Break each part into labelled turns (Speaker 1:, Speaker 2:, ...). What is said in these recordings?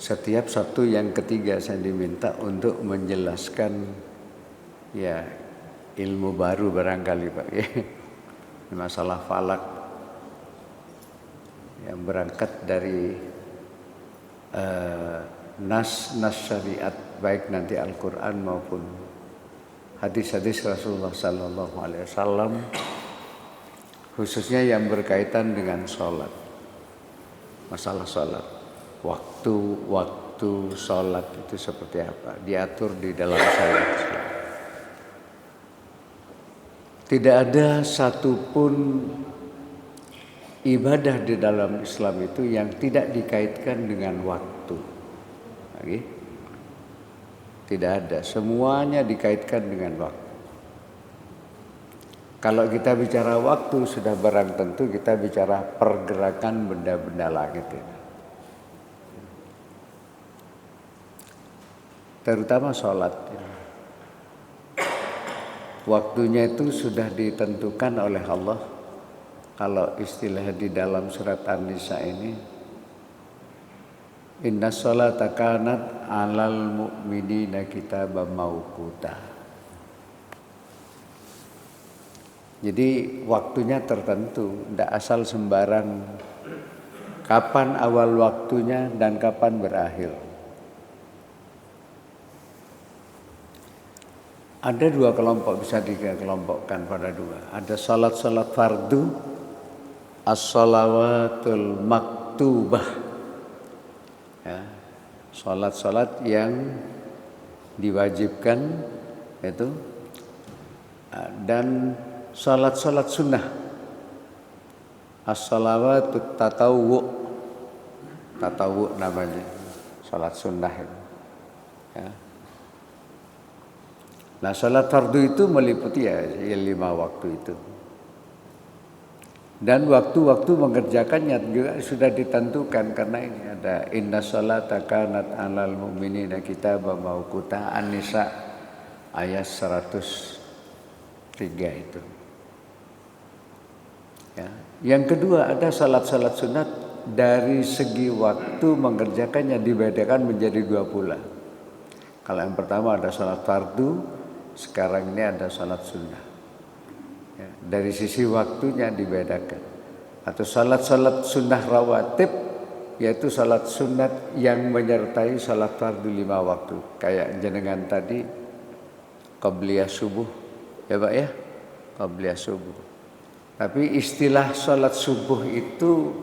Speaker 1: setiap Sabtu yang ketiga saya diminta untuk menjelaskan ya ilmu baru barangkali Pak ya. Masalah falak yang berangkat dari nas syariat baik nanti Al-Quran maupun hadis-hadis Rasulullah Sallallahu Alaihi Wasallam, khususnya yang berkaitan dengan sholat, masalah sholat, waktu sholat itu seperti apa, diatur di dalam syariat Islam. Tidak ada satupun ibadah di dalam Islam itu yang tidak dikaitkan dengan waktu. Lagi? Tidak ada, semuanya dikaitkan dengan waktu. Kalau kita bicara waktu, sudah barang tentu kita bicara pergerakan benda-benda langit ini. Terutama sholat. Waktunya itu sudah ditentukan oleh Allah. Kalau istilah di dalam surat An-Nisa ini, inna sholata kanat alal mu'minina kitaban mawquta. Jadi waktunya tertentu, tidak asal sembarang kapan awal waktunya dan kapan berakhir. Ada dua kelompok, bisa dikelompokkan pada dua. Ada salat-salat fardu, as-salawatul maktubah. Ya, salat-salat yang diwajibkan itu, dan salat-salat sunnah, as-salawatut tatawwu, tatawwu namanya, salat sunnah itu. Ya. Nah, salat fardu itu meliputi ya 5 waktu itu. Dan waktu-waktu mengerjakannya juga sudah ditentukan, karena ini ada inna sholata kanat 'alal mu'minina kitaban mawquta, An-Nisa ayat 103 itu. Ya. Yang kedua ada salat-salat sunat, dari segi waktu mengerjakannya dibedakan menjadi 2 pula. Kalau yang pertama ada salat fardu, sekarang ini ada salat sunnah. Ya, dari sisi waktunya dibedakan. Atau salat-salat sunnah rawatib, yaitu salat sunat yang menyertai salat fardu 5 waktu. Kayak jenengan tadi qabliyah subuh, ya Pak ya, qabliyah subuh. Tapi istilah salat subuh itu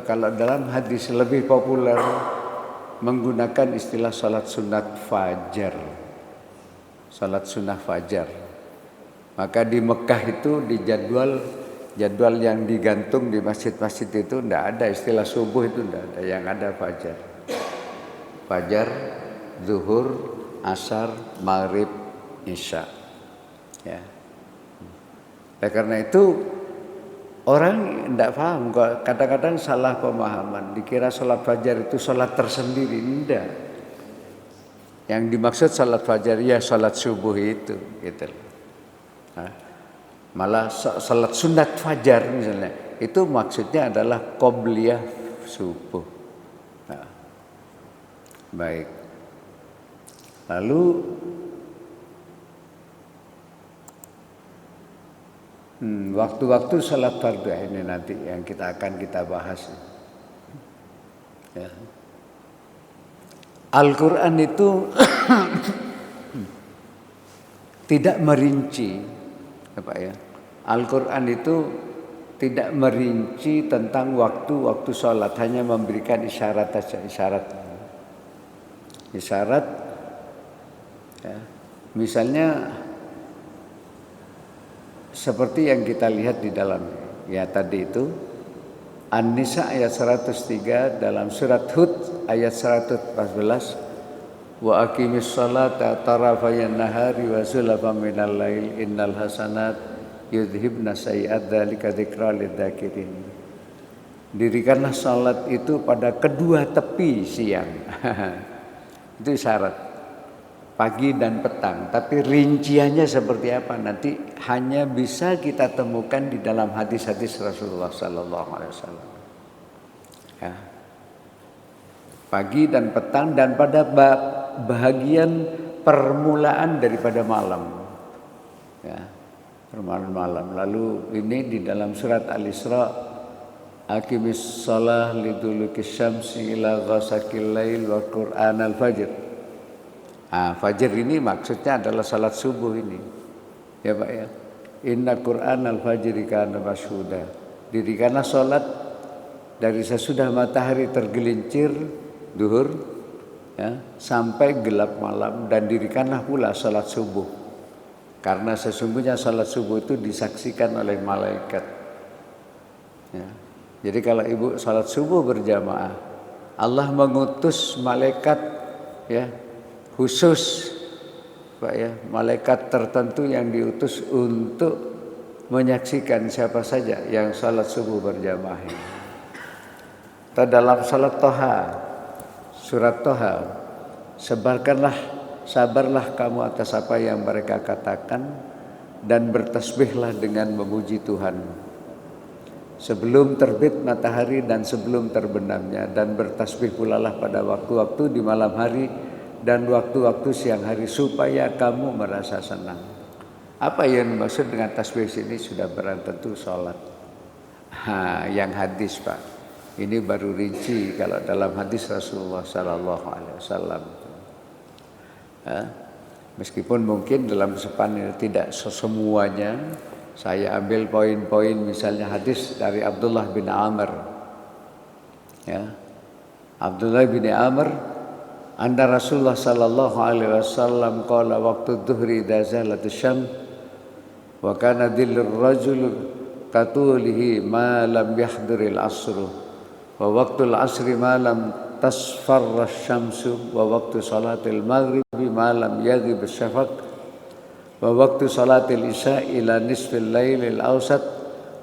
Speaker 1: kalau dalam hadis lebih populer menggunakan istilah salat sunat fajar. Salat sunnah fajar. Maka di Mekah itu di jadwal yang digantung di masjid-masjid itu tidak ada istilah subuh, itu tidak ada, yang ada fajar. Fajar, zuhur, asar, maghrib, isya. Ya. Nah, karena itu orang tidak paham, kadang-kadang salah pemahaman, dikira salat fajar itu salat tersendiri. Tidak. Yang dimaksud salat fajar ya salat subuh itu, gitu. Nah, malah salat sunat fajar misalnya, itu maksudnya adalah qobliyah subuh. Nah, baik. Lalu waktu-waktu salat fardu ini nanti yang kita bahas. Ya. Al-Quran itu tidak merinci, Pak ya. Al-Quran itu tidak merinci tentang waktu sholat, hanya memberikan isyarat saja, isyarat. Ya. Misalnya seperti yang kita lihat di dalam ya tadi itu An-Nisa ayat 103, dalam surat Hud ayat 114, wa aqimis salata tarafayan nahari wa zulafan minal lail innal hasanat yudhibna sayyi'at dzalika dzikra lidzakirin. Dirikanlah salat itu pada kedua tepi siang. Itu syarat. Pagi dan petang, tapi rinciannya seperti apa nanti hanya bisa kita temukan di dalam hadis-hadis Rasulullah Sallallahu Alaihi Wasallam. Ya. pagi dan petang dan pada bahagian permulaan daripada malam. Ya, permulaan malam. Lalu ini di dalam surat Al-Isra, aqimis shalah liduluki syamsi ila ghasaqil lail wa qur'an al-fajr. Fajar ini maksudnya adalah salat subuh ini. Ya Pak ya. Inna Qur'an al-fajri kana mashhuda. Dirikanlah salat dari sesudah matahari tergelincir duhur ya, sampai gelap malam, dan dirikanlah pula salat subuh. Karena sesungguhnya salat subuh itu disaksikan oleh malaikat. Ya. Jadi kalau ibu salat subuh berjamaah, Allah mengutus malaikat ya khusus, Pak ya, malaikat tertentu yang diutus untuk menyaksikan siapa saja yang salat subuh berjamaah. Dalam salat Toha, surat Toha, sabarlah kamu atas apa yang mereka katakan dan bertasbihlah dengan memuji Tuhan sebelum terbit matahari dan sebelum terbenamnya, dan bertasbih pula lah pada waktu-waktu di malam hari dan waktu-waktu siang hari supaya kamu merasa senang. Apa yang dimaksud dengan tasbih sini? Sudah barang tentu sholat. Yang hadis Pak, ini baru rinci kalau dalam hadis Rasulullah Sallallahu Alaihi Wasallam. Meskipun mungkin dalam kesempatan ini tidak semuanya, saya ambil poin-poin, misalnya hadis dari Abdullah bin Amr. Ya, Abdullah bin Amr, anna Rasulullah sallallahu alaihi wasallam qala waqtu dhuhri idza zalatis syams wa kana dhillur rajul katulihi ma lam yahduril asr wa waqtul asri ma lam tasfarra syamsu wa waqtu salatil maghrib ma lam yaghib syafaq wa waqtu salatil isya ila nisfil lailil awsat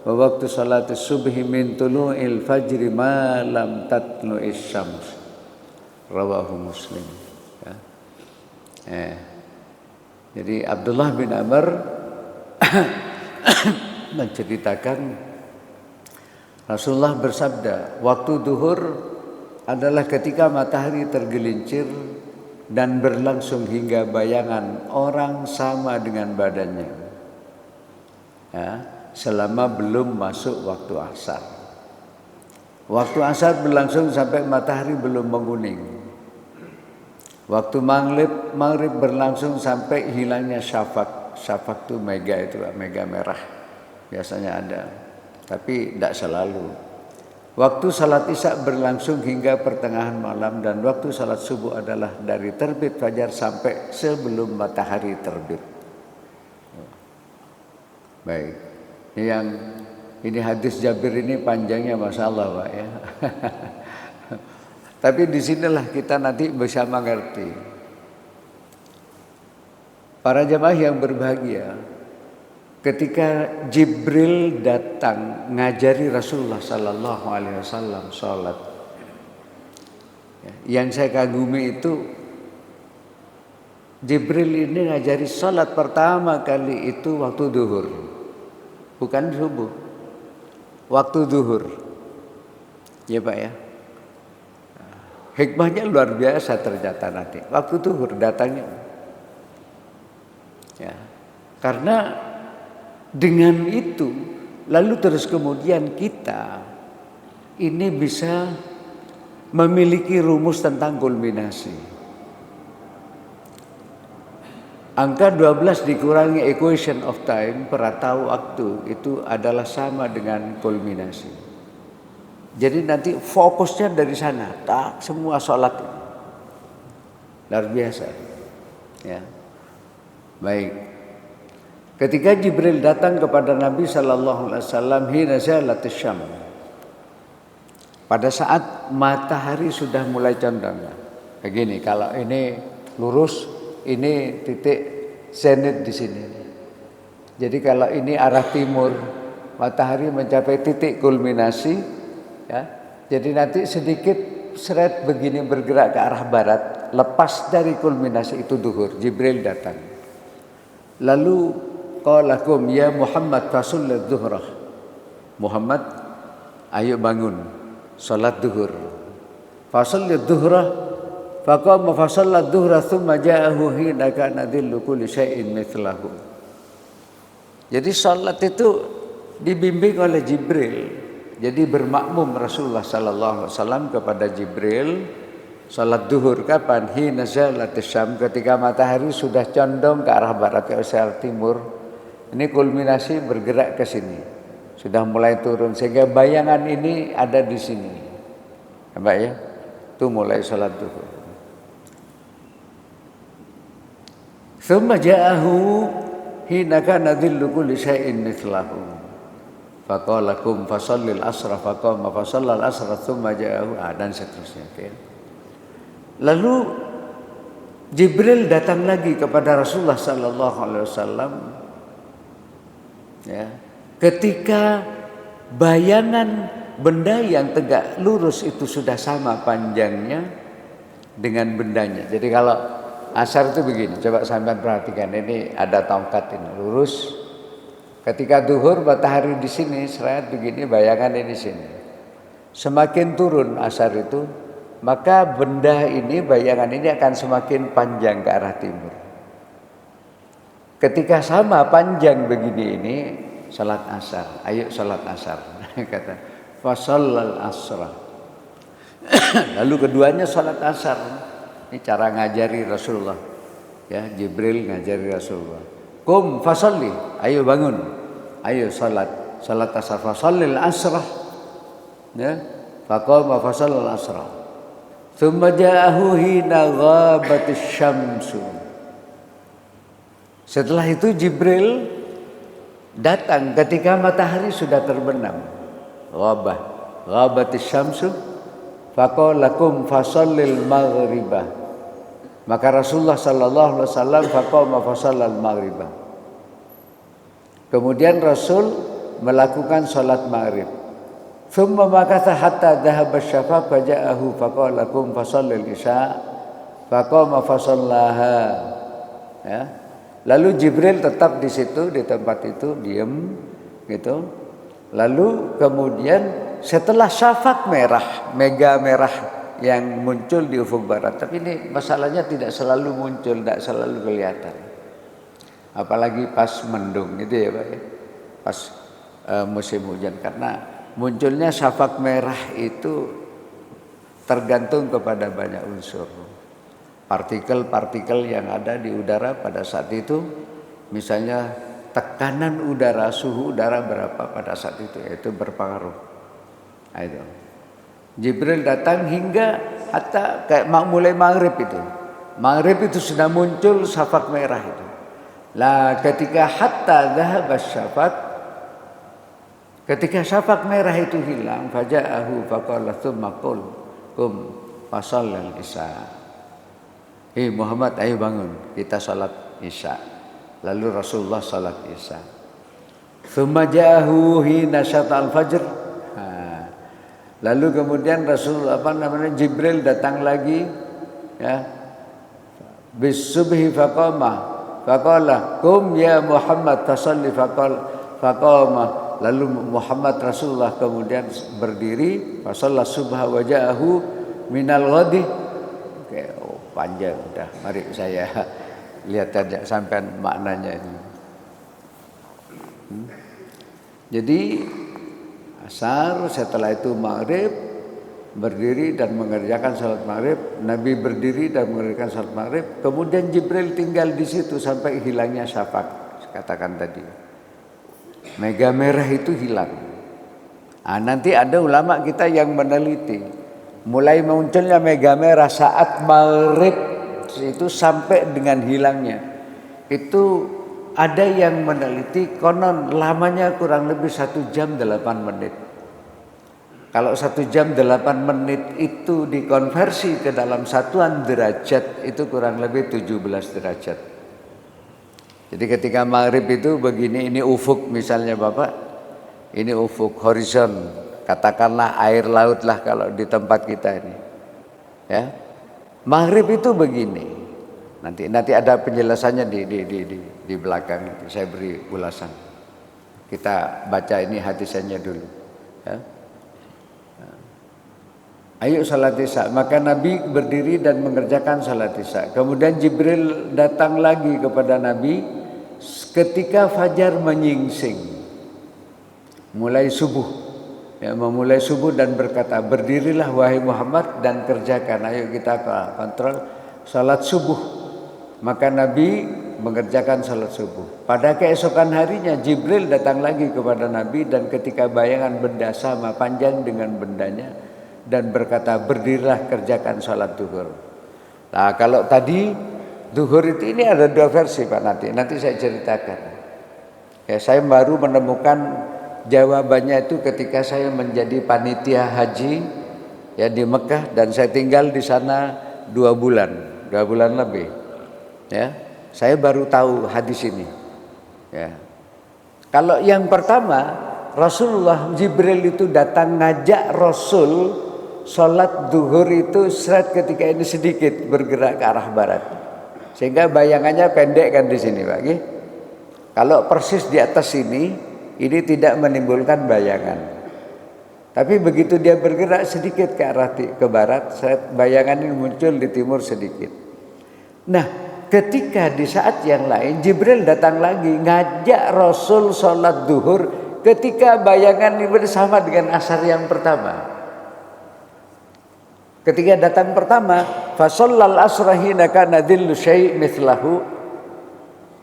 Speaker 1: wa waqtu salatis subhi min tulu'il fajri ma lam tatlu'is syams. Rawahu Muslim. Ya. Jadi Abdullah bin Amr menceritakan Rasulullah bersabda, waktu duhur adalah ketika matahari tergelincir dan berlangsung hingga bayangan orang sama dengan badannya. Ya, selama belum masuk waktu asar. Waktu asar berlangsung sampai matahari belum menguning. Waktu maghrib berlangsung sampai hilangnya syafaq. Syafaq itu mega, itu mega merah. Biasanya ada, tapi tidak selalu. Waktu salat isya berlangsung hingga pertengahan malam, dan waktu salat subuh adalah dari terbit fajar sampai sebelum matahari terbit. Baik, ini hadis Jabir ini panjangnya, masya Allah Pak ya. Tapi disinilah kita nanti bisa mengerti. Para jamaah yang berbahagia, ketika Jibril datang ngajari Rasulullah Sallallahu Alaihi Wasallam sholat, yang saya kagumi itu Jibril ini ngajari sholat pertama kali itu waktu duhur, bukan subuh, waktu duhur, ya Pak ya. Hikmahnya luar biasa ternyata nanti waktu duhur datangnya, ya, karena dengan itu lalu terus kemudian kita ini bisa memiliki rumus tentang kulminasi. Angka 12 dikurangi equation of time, peratau waktu, itu adalah sama dengan kulminasi. Jadi nanti fokusnya dari sana, tak semua sholat. Luar biasa. Ya. Baik. Ketika Jibril datang kepada Nabi sallallahu alaihi wasallam hina zalatis syams. Pada saat matahari sudah mulai condong. Begini, kalau ini lurus, ini titik zenit di sini. Jadi kalau ini arah timur, matahari mencapai titik kulminasi, ya. Jadi nanti sedikit seret begini bergerak ke arah barat, lepas dari kulminasi itu duhur. Jibril datang. Lalu qalakum ya Muhammad fasulli dhuhrah. Muhammad, ayo bangun salat duhur. fasalli dhuhra faqama fasalla dhuhra thumma ja'ahu hina kana dhillu kulli syai'in mithlahu. Jadi salat itu dibimbing oleh Jibril. Jadi bermakmum Rasulullah sallallahu alaihi wasallam kepada Jibril. Salat duhur kapan? Hina zalatis syam, ketika matahari sudah condong ke arah barat ke arah timur. Ini kulminasi bergerak ke sini. Sudah mulai turun sehingga bayangan ini ada di sini. Nampak ya? Itu mulai salat duhur. Tsumma ja'ahu hina kana dhillu kulli syai'in mithlahu. Faqala kum fasallil asra faqama fasallal asra tsumma ja'ahu dan seterusnya. Okay. Lalu Jibril datang lagi kepada Rasulullah sallallahu alaihi wasallam ya, ketika bayangan benda yang tegak lurus itu sudah sama panjangnya dengan bendanya. Jadi kalau asar itu begini, coba sampean perhatikan, ini ada tongkat ini lurus. Ketika duhur matahari di sini, seret begini, bayangan ini di sini. Semakin turun asar itu, maka benda ini, bayangan ini akan semakin panjang ke arah timur. Ketika sama panjang begini ini, salat asar. Ayo salat asar. Kata, fasallal asra. Lalu keduanya salat asar. Ini cara ngajari Rasulullah. Ya, Jibril ngajari Rasulullah. Kum fasalli, ayo bangun. Ayo salat. Salat asar, fasallil asra. Ya, faqama fasallal asra. Tsumma ja'ahu hina ghabatis syamsu. Setelah itu Jibril datang ketika matahari sudah terbenam. Ghabatis syamsu faqala kum fasallil maghribah. Maka Rasulullah sallallahu alaihi wasallam faqama fasallal maghribah. Kemudian Rasul melakukan salat maghrib. Thumma makatha hatta dhahaba syafaq faja'ahu faqala kum fasallil isya faqama fasallaha. Ya. Lalu Jibril tetap di situ, di tempat itu diam gitu. Lalu kemudian setelah syafaq merah, mega merah yang muncul di ufuk barat. Tapi ini masalahnya tidak selalu muncul, tidak selalu kelihatan. Apalagi pas mendung gitu ya Pak ya. Pas musim hujan, karena munculnya syafaq merah itu tergantung kepada banyak unsur. Partikel-partikel yang ada di udara pada saat itu, misalnya tekanan udara, suhu udara berapa pada saat itu berpengaruh. Nah, itu. Jibril datang hingga hatta kayak mulai maghrib itu. Maghrib itu sudah muncul syafaq merah itu. Lah ketika hatta dhahaba syafaq, ketika syafaq merah itu hilang, faja'ahu faqala tsumma qul kum fasallal isya. Hei Muhammad, ayo bangun, kita salat isya. Lalu Rasulullah salat isya. Tsumma ja'ahu hina syata'al fajr. Lalu kemudian Jibril datang lagi ya. Bis subhi faqala kum ya Muhammad tasalli faqama. Lalu Muhammad Rasulullah kemudian berdiri, fasalla subha wa ja'ahu minal ghadi. Oke, panjang udah. Mari saya lihat aja sampai maknanya ini. Jadi asar, setelah itu maghrib, berdiri dan mengerjakan salat maghrib. Nabi berdiri dan mengerjakan salat maghrib. Kemudian Jibril tinggal di situ sampai hilangnya syafaq. Katakan tadi. Mega merah itu hilang. Nanti ada ulama kita yang meneliti, mulai munculnya mega merah saat maghrib itu sampai dengan hilangnya. Itu ada yang meneliti konon lamanya kurang lebih 1 jam 8 menit. Kalau 1 jam 8 menit itu dikonversi ke dalam satuan derajat, itu kurang lebih 17 derajat. Jadi ketika maghrib itu begini, ini ufuk misalnya Bapak, ini ufuk horizon, katakanlah air laut lah kalau di tempat kita ini, ya. Maghrib itu begini, nanti ada penjelasannya di belakang, nanti saya beri ulasan. Kita baca ini hadisnya dulu, ya. Ayo salat isya. Maka Nabi berdiri dan mengerjakan salat isya. Kemudian Jibril datang lagi kepada Nabi ketika fajar menyingsing, mulai subuh, ya, memulai subuh dan berkata, berdirilah wahai Muhammad dan kerjakan. Ayo kita kontrol salat subuh. Maka Nabi mengerjakan salat subuh. Pada keesokan harinya Jibril datang lagi kepada Nabi dan ketika bayangan benda sama panjang dengan bendanya dan berkata, berdirilah kerjakan salat duhur. Nah, kalau tadi duhur itu ini ada dua versi Pak, nanti saya ceritakan. Ya, saya baru menemukan jawabannya itu ketika saya menjadi panitia haji ya di Mekah dan saya tinggal di sana 2 bulan lebih. Ya, saya baru tahu hadis ini. Ya. Kalau yang pertama, Rasulullah Jibril itu datang ngajak Rasul sholat duhur itu ketika ini sedikit bergerak ke arah barat, sehingga bayangannya pendek kan di sini, Pak. Kalau persis di atas ini tidak menimbulkan bayangan. Tapi begitu dia bergerak sedikit ke arah ke barat, bayangan ini muncul di timur sedikit. Nah, ketika di saat yang lain Jibril datang lagi ngajak Rasul sholat duhur ketika bayangan ini bersama dengan asar yang pertama. Ketika datang pertama, fasallal asra hina kana dhillu syai' mithlahu.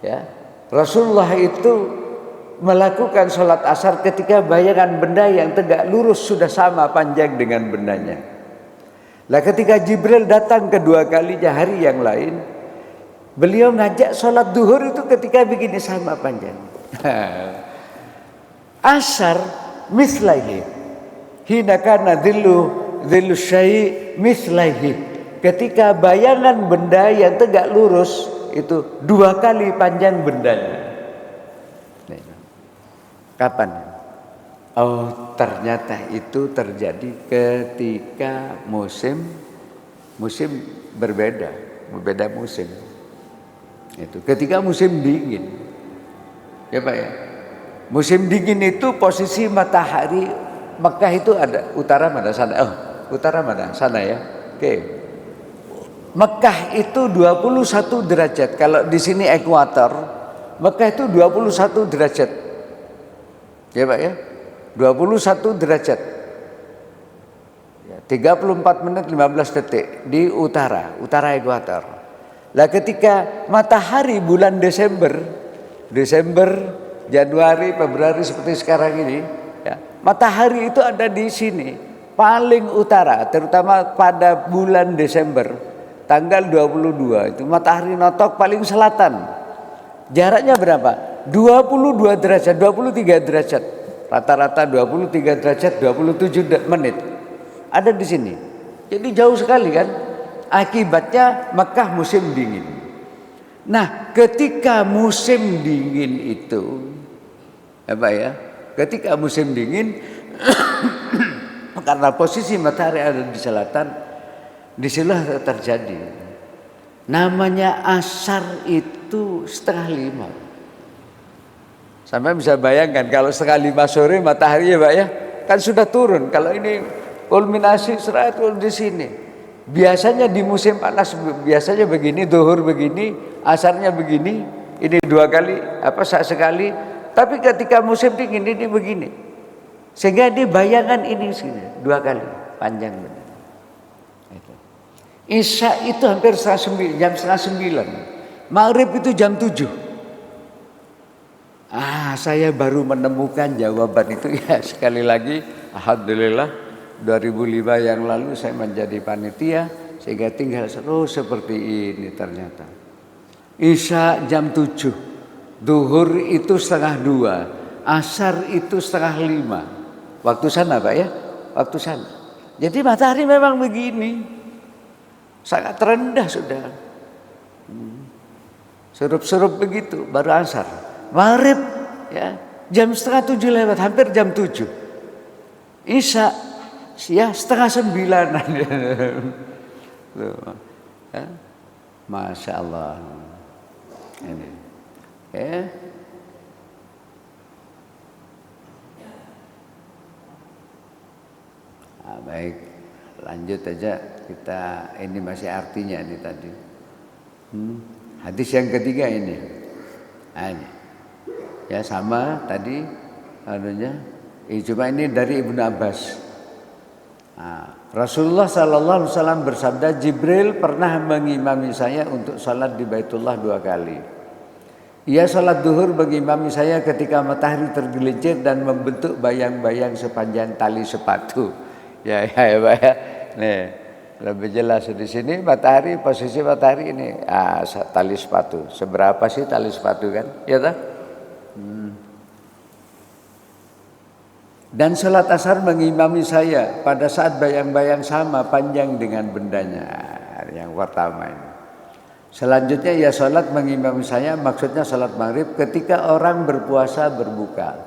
Speaker 1: Ya. Rasulullah itu melakukan sholat asar ketika bayangan benda yang tegak lurus sudah sama panjang dengan bendanya. Lah ketika Jibril datang kedua kalinya hari yang lain, beliau ngajak sholat duhur itu ketika begini sama panjang. Asar mislahi hina kana dhillu syai' mislahi. Ketika bayangan benda yang tegak lurus itu 2 kali panjang bendanya. Kapan? Oh, ternyata itu terjadi ketika musim berbeda musim. Itu ketika musim dingin. Ya Pak ya. Musim dingin itu posisi matahari Mekah itu ada utara mana sana? Oh, utara mana? Sana ya. Oke. Mekah itu 21 derajat. Kalau di sini ekuator, Mekah itu 21 derajat. Ya Pak ya. 21 derajat. 34 menit 15 detik di utara ekuator. Lah ketika matahari bulan Desember, Januari, Februari seperti sekarang ini, ya, matahari itu ada di sini, paling utara, terutama pada bulan Desember, tanggal 22 itu matahari notok paling selatan. Jaraknya berapa? 22 derajat, 23 derajat. Rata-rata 23 derajat, 27 menit. Ada di sini. Jadi jauh sekali kan? Akibatnya Mekah musim dingin. Nah, ketika musim dingin itu, ya Pak ya, ketika musim dingin, karena posisi matahari ada di selatan, disinilah terjadi. Namanya asar itu 4:30. Sampai bisa bayangkan kalau 4:30 sore matahari ya Pak ya, kan sudah turun. Kalau ini kulminasi serat di sini. Biasanya di musim panas biasanya begini, zuhur begini, asarnya begini, ini 2 kali sekali. Tapi ketika musim dingin ini begini. Sehingga di bayangan ini sini 2 kali panjang benar. Isya itu hampir jam 8:30. Maghrib itu jam 7. Saya baru menemukan jawaban itu ya, sekali lagi alhamdulillah 2005 yang lalu saya menjadi panitia sehingga tinggal seperti ini ternyata. Isya jam 7, zuhur itu 1:30, asar itu 4:30. Waktu sana Pak ya, waktu sana. Jadi matahari memang begini, sangat rendah sudah. Surup-surup begitu baru asar. Maghrib ya jam 6:30 lewat, hampir jam 7. Isya ya 8:30. Ya. Masya Allah. Ini. Ya. Baik, lanjut. Lanjut aja kita, ini masih artinya ini tadi. Hadis yang ketiga ini. Nah, ini. Ya sama tadi anunya. Cuma ini dari Ibnu Abbas. Rasulullah sallallahu alaihi wasallam bersabda, Jibril pernah mengimami saya untuk salat di Baitullah 2 kali. Ia salat duhur mengimami saya ketika matahari tergelincir dan membentuk bayang-bayang sepanjang tali sepatu. Ya Pak ya. Nih, lebih jelas di sini matahari, posisi matahari ini tali sepatu. Seberapa sih tali sepatu kan? Ya toh? Dan salat asar mengimami saya pada saat bayang-bayang sama panjang dengan bendanya. Yang pertama ini. Selanjutnya ia salat mengimami saya, maksudnya salat maghrib ketika orang berpuasa berbuka.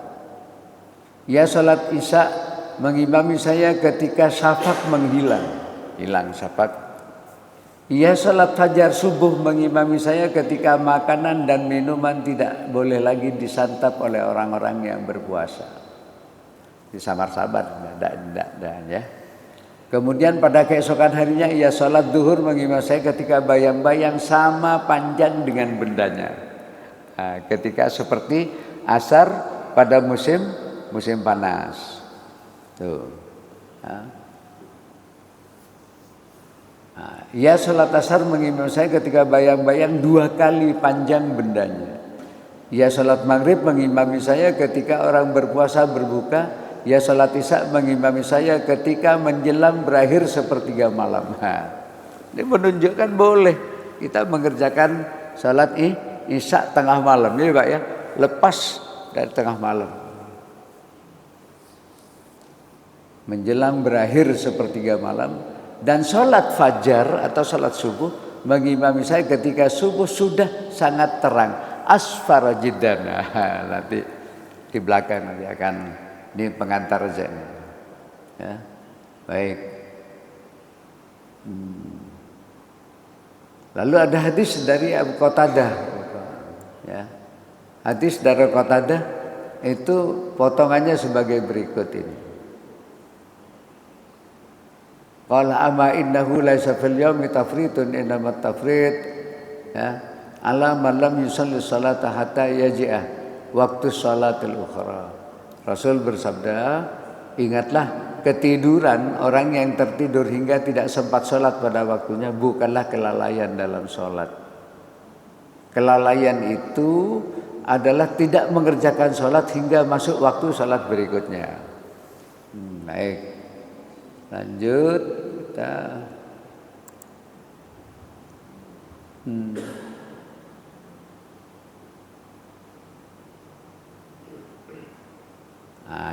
Speaker 1: Ia salat isya mengimami saya ketika syafaq hilang syafaq. Ia salat fajar subuh mengimami saya ketika makanan dan minuman tidak boleh lagi disantap oleh orang-orang yang berpuasa. Sabar-sabar, tidak ya. Kemudian pada keesokan harinya ia salat duhur mengimami saya ketika bayang-bayang sama panjang dengan bendanya. Ketika seperti asar pada musim panas. Tuh. Ia salat asar mengimami saya ketika bayang-bayang 2 kali panjang bendanya. Ia salat maghrib mengimami saya ketika orang berpuasa berbuka. Ya salat isya mengimami saya ketika menjelang berakhir sepertiga malam. Ini menunjukkan boleh kita mengerjakan salat isya tengah malam, ya Pak ya, lepas dari tengah malam. Menjelang berakhir sepertiga malam, dan salat fajar atau salat subuh mengimami saya ketika subuh sudah sangat terang, asfara jiddan. Nanti di belakang nanti akan ini pengantar aja ini. Ya, baik. Lalu ada hadis dari Abu Qatadah. Ya, hadis dari Qatadah itu potongannya sebagai berikut ini. Qala amma innahu laisa fil yaumi tafritun innamat tafrit ya ala man lam yusalli salata hatta yaji'ah waktu salatil ukhra. Rasul bersabda, ingatlah ketiduran orang yang tertidur hingga tidak sempat sholat pada waktunya bukanlah kelalaian dalam sholat. Kelalaian itu adalah tidak mengerjakan sholat hingga masuk waktu sholat berikutnya. Baik, lanjut kita.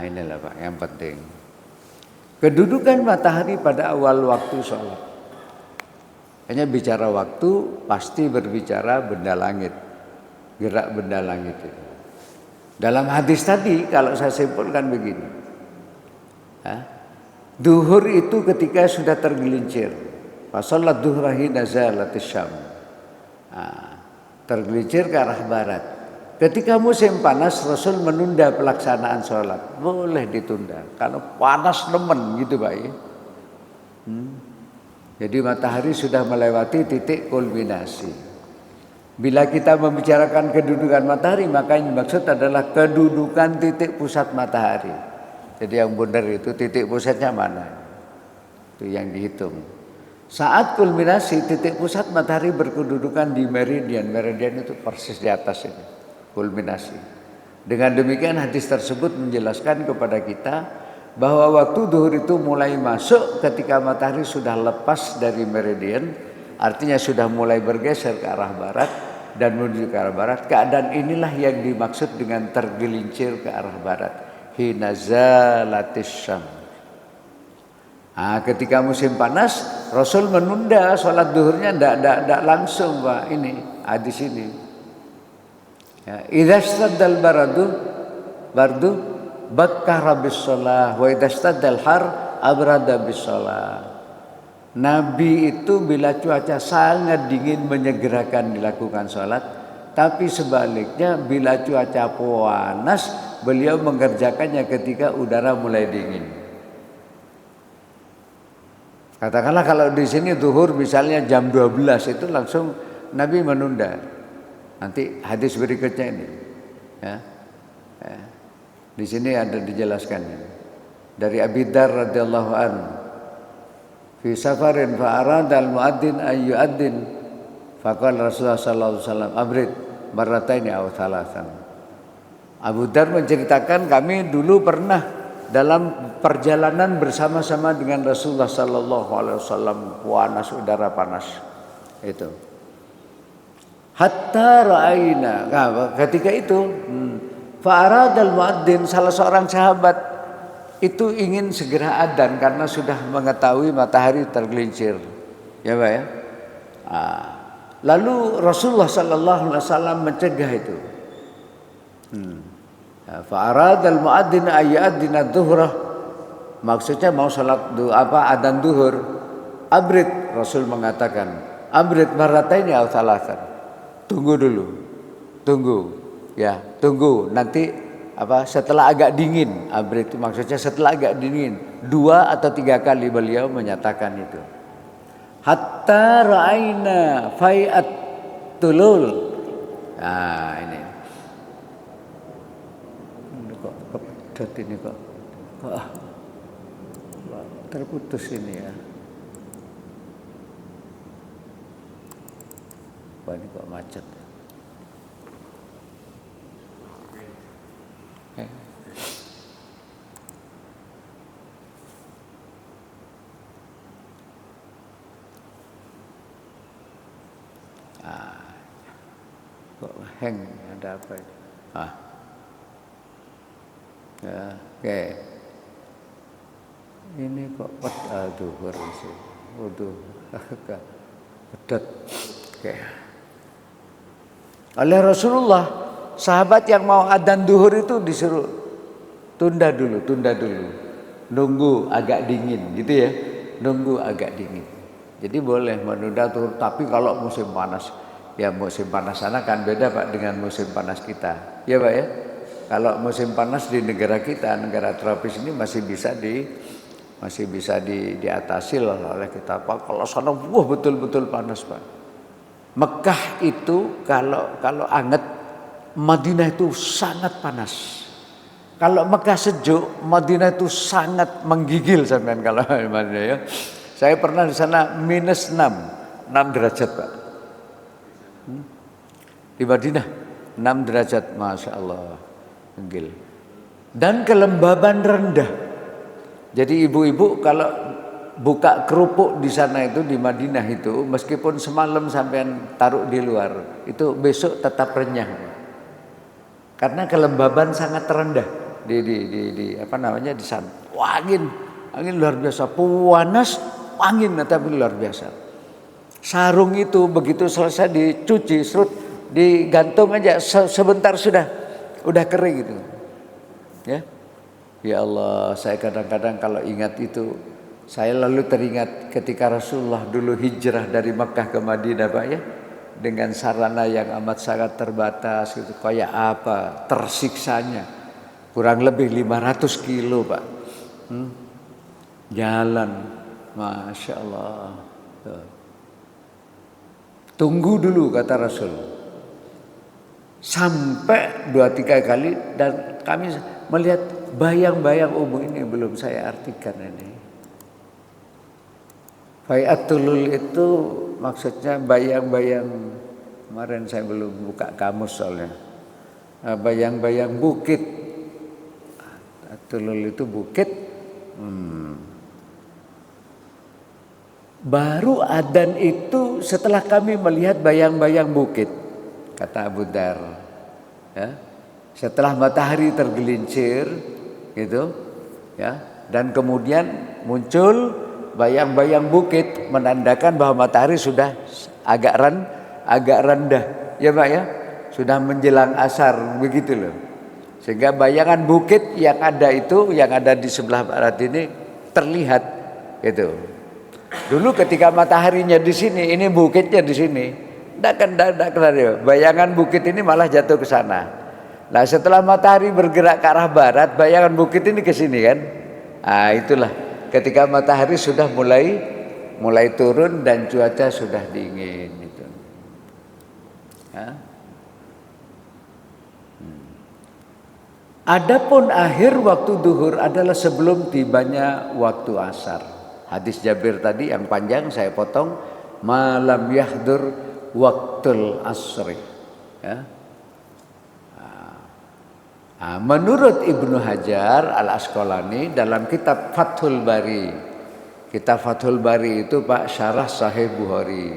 Speaker 1: Inilah Pak yang penting. Kedudukan matahari pada awal waktu sholat. Hanya bicara waktu pasti berbicara benda langit, gerak benda langit itu. Dalam hadis tadi kalau saya simpulkan begini, duhur itu ketika sudah tergelincir, fasolat duhra hina zalatis syam, tergelincir ke arah barat. Ketika musim panas Rasul menunda pelaksanaan sholat. Boleh ditunda kalau panas nemen gitu Pak ya. Jadi matahari sudah melewati titik kulminasi. Bila kita membicarakan kedudukan matahari, maka yang dimaksud adalah kedudukan titik pusat matahari. Jadi yang benar itu titik pusatnya mana? Itu yang dihitung. Saat kulminasi titik pusat matahari berkedudukan di meridian. Meridian itu persis di atas ini. Kulminasi. Dengan demikian hadis tersebut menjelaskan kepada kita bahwa waktu duhur itu mulai masuk ketika matahari sudah lepas dari meridian, artinya sudah mulai bergeser ke arah barat dan menuju ke arah barat. Keadaan inilah yang dimaksud dengan tergelincir ke arah barat. Hina zalatis syam. Ketika musim panas, Rasul menunda sholat duhurnya tidak langsung Pak. Ini hadis ini. Ya, idza istaddal bardu bakkara bis shalah wa idza istaddal har abrada bis shalah. Nabi itu bila cuaca sangat dingin menyegerakan dilakukan salat, tapi sebaliknya bila cuaca panas beliau mengerjakannya ketika udara mulai dingin. Katakanlah kalau di sini zuhur misalnya jam 12 itu langsung Nabi menunda. Nanti hadis berikutnya ini. Ya. Ya. Di sini ada dijelaskannya. Dari Abi Dzar radhiyallahu anhu. Fi safarin fa arada al-muadzin ay yu'adzin. Faqala Rasulullah sallallahu alaihi wasallam abrid marrataini aw thalathan. Abu Dzar menceritakan kami dulu pernah dalam perjalanan bersama-sama dengan Rasulullah sallallahu alaihi wasallam, panas, udara panas. Itu. Hatta ra'aina. Nah, ketika itu fa aradal muadzin, salah seorang sahabat itu ingin segera adzan karena sudah mengetahui matahari tergelincir. Ya, Pak ya. Lalu Rasulullah sallallahu alaihi wasallam mencegah itu. Fa aradal muadzin ayyadina dhuhrah, maksudnya mau salat adzan zuhur. Abrid, Rasul mengatakan, abrid marrataini aw thalathan. Tunggu dulu. Tunggu nanti setelah agak dingin. Abrid itu maksudnya setelah agak dingin. 2 atau 3 kali beliau menyatakan itu. Hatta ra'aina fai'at tulul. Nah, ini kok kepedet ini kok. Terputus ini ya. Wah, ini kok macet. Kok hang, ada apa ini? Ya, oke. Ini kok aduh bersih. Waduh, pedet. Oke. Oleh Rasulullah, sahabat yang mau adzan zuhur itu disuruh tunda dulu. Nunggu agak dingin, gitu ya. Nunggu agak dingin. Jadi boleh menunda zuhur, tapi kalau musim panas, ya musim panas sana kan beda Pak dengan musim panas kita. Ya Pak ya. Kalau musim panas di negara kita, negara tropis ini masih bisa diatasi oleh kita Pak. Kalau sana betul-betul panas Pak. Mekah itu kalau anget, Madinah itu sangat panas. Kalau Mekah sejuk, Madinah itu sangat menggigil sampean kalau Madinah ya. Saya pernah di sana -6 derajat Pak. Di Madinah 6 derajat, masya Allah, menggigil. Dan kelembaban rendah. Jadi ibu-ibu kalau buka kerupuk di sana itu di Madinah itu, meskipun semalam sampean taruh di luar, itu besok tetap renyah. Karena kelembaban sangat rendah di sana. Wah, angin luar biasa, panas, angin tapi luar biasa. Sarung itu begitu selesai dicuci, digantung aja sebentar udah kering gitu. Ya. Ya Allah, saya kadang-kadang kalau ingat itu, saya lalu teringat ketika Rasulullah dulu hijrah dari Mekah ke Madinah Pak ya, dengan sarana yang amat sangat terbatas gitu, kayak apa tersiksanya, kurang lebih 500 kilo Pak, jalan, masya Allah. Tunggu dulu kata Rasul, sampai 2-3 kali, dan kami melihat bayang-bayang ini belum saya artikan ini. Fai'atulul itu maksudnya bayang-bayang, kemarin saya belum buka kamus soalnya. Bayang-bayang bukit. Atulul itu bukit. Baru adzan itu setelah kami melihat bayang-bayang bukit, kata Abu Dzar. Ya. Setelah matahari tergelincir gitu ya, dan kemudian muncul bayang-bayang bukit menandakan bahwa matahari sudah agak rendah ya Pak ya, sudah menjelang asar begitu loh, sehingga bayangan bukit yang ada di sebelah barat ini terlihat gitu. Dulu ketika mataharinya di sini, ini bukitnya di sini, tidak bayangan bukit ini malah jatuh ke sana. Nah setelah matahari bergerak ke arah barat, bayangan bukit ini ke sini kan. Nah itulah ketika matahari sudah mulai mulai turun dan cuaca sudah dingin itu. Ya. Adapun akhir waktu duhur adalah sebelum tibanya waktu asar. Hadis Jabir tadi yang panjang saya potong, malam yahdur waktul asri. Ya. Menurut Ibnu Hajar Al-Asqalani dalam kitab Fathul Bari. Kitab Fathul Bari itu Pak syarah Sahih Bukhari.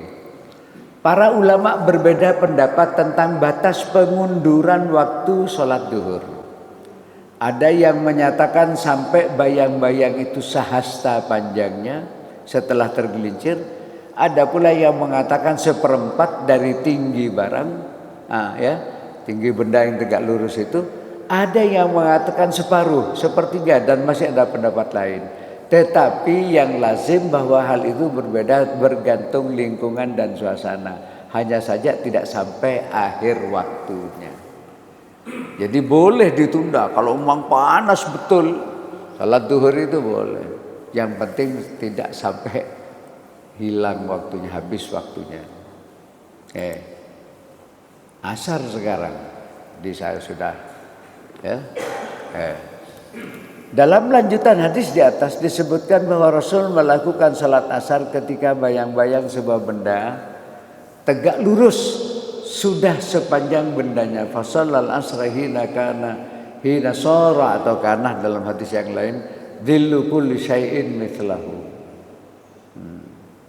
Speaker 1: Para ulama berbeda pendapat tentang batas pengunduran waktu sholat duhur. Ada yang menyatakan sampai bayang-bayang itu sahasta panjangnya setelah tergelincir. Ada pula yang mengatakan seperempat dari tinggi barang, tinggi benda yang tegak lurus itu. Ada yang mengatakan separuh, sepertiga, dan masih ada pendapat lain. Tetapi yang lazim bahwa hal itu berbeda bergantung lingkungan dan suasana. Hanya saja tidak sampai akhir waktunya. Jadi boleh ditunda. Kalau memang panas betul, salat duhur itu boleh. Yang penting tidak sampai hilang waktunya, habis waktunya. Asar sekarang di saya sudah. Ya. Dalam lanjutan hadis di atas disebutkan bahwa Rasul melakukan salat asar ketika bayang-bayang sebuah benda tegak lurus sudah sepanjang bendanya. Fasallal asra hina sara atau kana dalam hadis yang lain dhillu kulli syai'in mithlahu.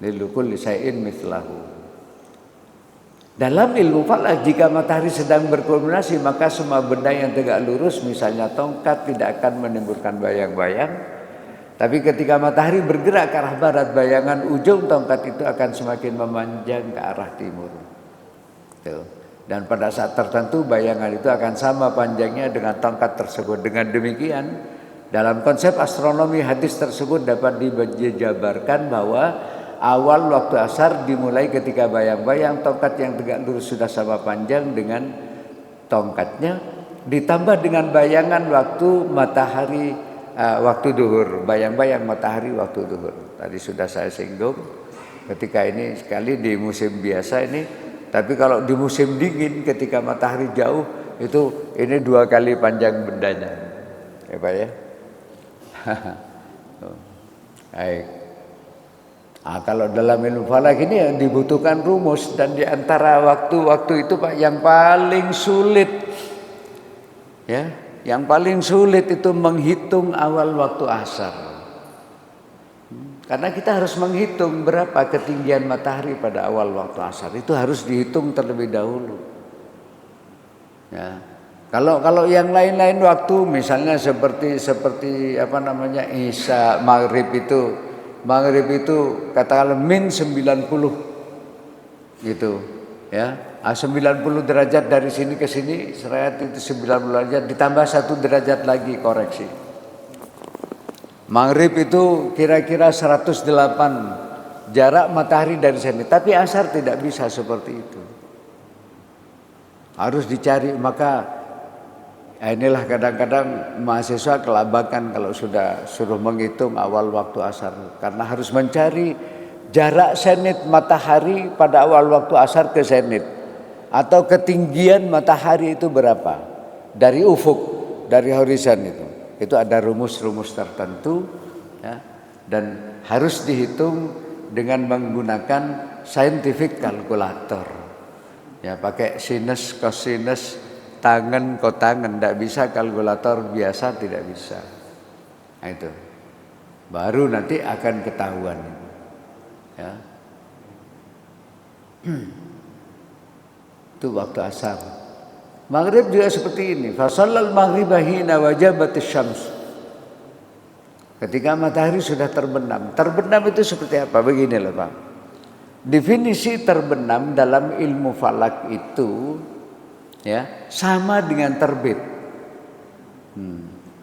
Speaker 1: Dhillu kulli syai'in mithlahu. Dalam ilmu falak jika matahari sedang berkulminasi maka semua benda yang tegak lurus misalnya tongkat tidak akan menimbulkan bayang-bayang. Tapi ketika matahari bergerak ke arah barat bayangan ujung tongkat itu akan semakin memanjang ke arah timur. Dan pada saat tertentu bayangan itu akan sama panjangnya dengan tongkat tersebut. Dengan demikian dalam konsep astronomi hadis tersebut dapat dijabarkan bahwa awal waktu asar dimulai ketika bayang-bayang tongkat yang tegak lurus sudah sama panjang dengan tongkatnya ditambah dengan bayangan waktu matahari waktu duhur, bayang-bayang matahari waktu duhur. Tadi sudah saya singgung ketika ini sekali di musim biasa ini. Tapi kalau di musim dingin ketika matahari jauh itu ini 2 kali panjang bendanya. Ya Pak ya. Baik. Kalau dalam ilmu falak ini yang dibutuhkan rumus dan di antara waktu-waktu itu Pak yang paling sulit ya, yang paling sulit itu menghitung awal waktu asar. Karena kita harus menghitung berapa ketinggian matahari pada awal waktu asar. Itu harus dihitung terlebih dahulu. Ya. Kalau yang lain-lain waktu misalnya seperti Isya, Maghrib itu katakanlah min 90 gitu ya. 90 derajat dari sini ke sini, serayat itu 90 derajat ditambah 1 derajat lagi koreksi. Maghrib itu kira-kira 108 jarak matahari dari sini. Tapi asar tidak bisa seperti itu. Harus dicari. Maka inilah kadang-kadang mahasiswa kelabakan kalau sudah suruh menghitung awal waktu asar. Karena harus mencari jarak zenit matahari pada awal waktu asar ke zenit. Atau ketinggian matahari itu berapa. Dari ufuk, dari horizon itu. Itu ada rumus-rumus tertentu ya, dan harus dihitung dengan menggunakan scientific calculator. Ya, pakai sinus, cosinus, tangen, kotangen, tidak bisa kalkulator biasa tidak bisa. Nah, itu. Baru nanti akan ketahuan. Ya. Itu waktu asar. Maghrib juga seperti ini. Fasallal maghriba hina wajabatis syams. Ketika matahari sudah terbenam. Terbenam itu seperti apa? Beginilah Pak. Definisi terbenam dalam ilmu falak itu ya sama dengan terbit.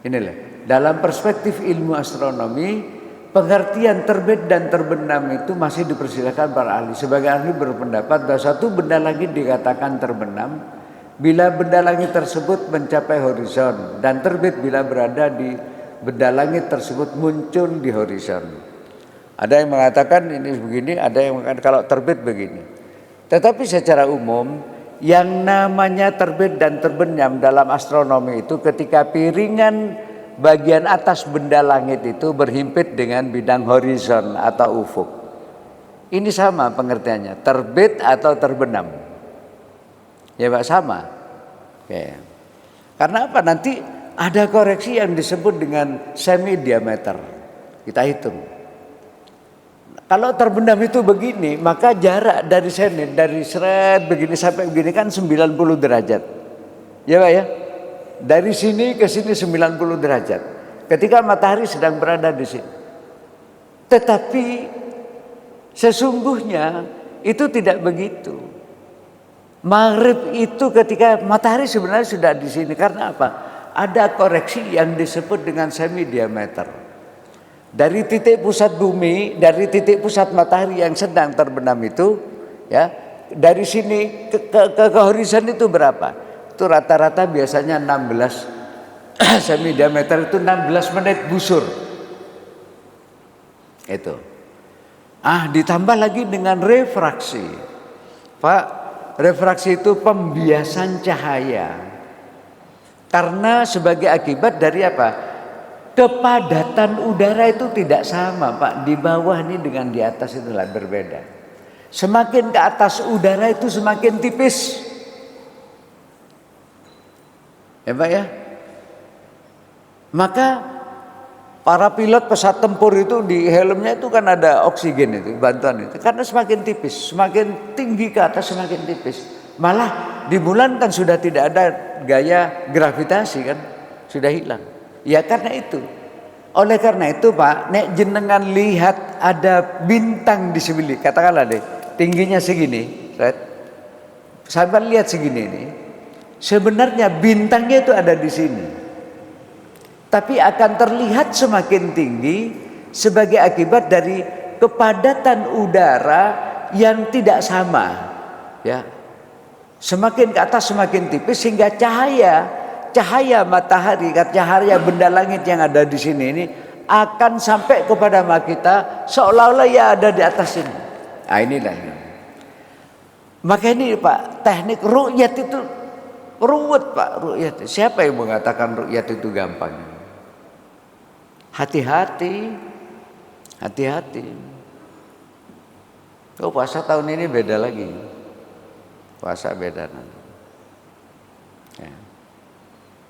Speaker 1: Inilah. Dalam perspektif ilmu astronomi, pengertian terbit dan terbenam itu masih dipersilakan para ahli. Sebagai ahli berpendapat bahwa satu benda langit dikatakan terbenam bila benda langit tersebut mencapai horizon dan terbit bila berada di benda langit tersebut muncul di horizon. Ada yang mengatakan ini begini, ada yang mengatakan kalau terbit begini. Tetapi secara umum yang namanya terbit dan terbenam dalam astronomi itu ketika piringan bagian atas benda langit itu berhimpit dengan bidang horizon atau ufuk. Ini sama pengertiannya, terbit atau terbenam. Ya Pak, sama. Oke. Karena apa? Nanti ada koreksi yang disebut dengan semi diameter. Kita hitung. Kalau terbenam itu begini, maka jarak dari sini, dari seret begini sampai begini kan 90 derajat. Ya Pak ya? Dari sini ke sini 90 derajat. Ketika matahari sedang berada di sini. Tetapi sesungguhnya itu tidak begitu. Maghrib itu ketika matahari sebenarnya sudah di sini. Karena apa? Ada koreksi yang disebut dengan semi diameter. Dari titik pusat bumi, dari titik pusat matahari yang sedang terbenam itu, ya, dari sini ke horizon itu berapa? Itu rata-rata biasanya 16 semi diameter itu 16 menit busur. Itu. Ditambah lagi dengan refraksi. Pak, refraksi itu pembiasan cahaya. Karena sebagai akibat dari apa? Kepadatan udara itu tidak sama Pak. Di bawah ini dengan di atas itulah berbeda. Semakin ke atas udara itu semakin tipis. Ya Pak ya. Maka para pilot pesawat tempur itu di helmnya itu kan ada oksigen itu, bantuan itu. Karena semakin tipis, semakin tinggi ke atas semakin tipis. Malah di bulan kan sudah tidak ada gaya gravitasi kan. Sudah hilang. Ya karena itu. Oleh karena itu Pak, nek jenengan lihat ada bintang di sebelah, katakanlah deh, tingginya segini, right? Sahabat lihat segini nih. Sebenarnya bintangnya itu ada di sini. Tapi akan terlihat semakin tinggi sebagai akibat dari kepadatan udara yang tidak sama. Ya. Semakin ke atas semakin tipis sehingga cahaya matahari, cahaya benda langit yang ada di sini ini akan sampai kepada mata kita seolah-olah ya ada di atas ini. Nah inilah. Maka ini Pak, teknik ru'yat itu ruwet Pak, ru'yat. Siapa yang mengatakan ru'yat itu gampang? Hati-hati. Puasa tahun ini beda lagi. Puasa beda nanti. Ya.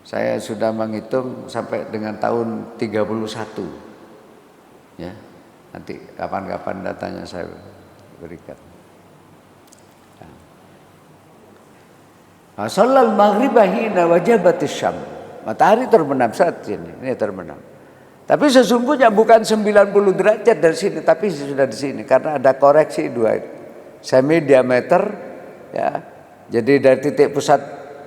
Speaker 1: Saya sudah menghitung sampai dengan tahun 31. Ya. Nanti kapan-kapan datanya saya berikan. Shallal maghriba hina wajabatis syam. Matahari terbenam saat ini terbenam. Tapi sesungguhnya bukan 90 derajat dari sini, tapi sudah di sini karena ada koreksi dua semi diameter ya. Jadi dari titik pusat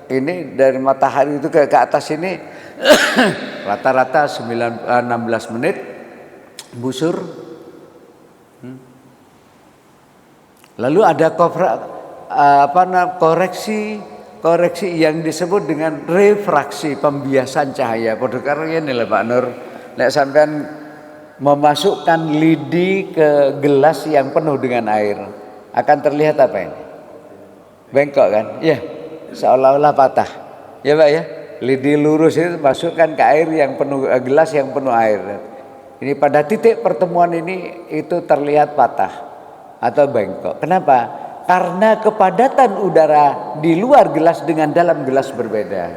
Speaker 1: ini dari matahari itu ke atas ini rata-rata 16 menit busur. Lalu ada koreksi yang disebut dengan refraksi, pembiasan cahaya. Padha karo ngene lho Pak Nur, nek sampean memasukkan lidi ke gelas yang penuh dengan air, akan terlihat apa ini? Bengkok kan? Ya, seolah-olah patah. Ya Pak ya, lidi lurus itu masukkan ke air yang penuh, gelas yang penuh air. Ini pada titik pertemuan ini itu terlihat patah atau bengkok. Kenapa? Karena kepadatan udara di luar gelas dengan dalam gelas berbeda.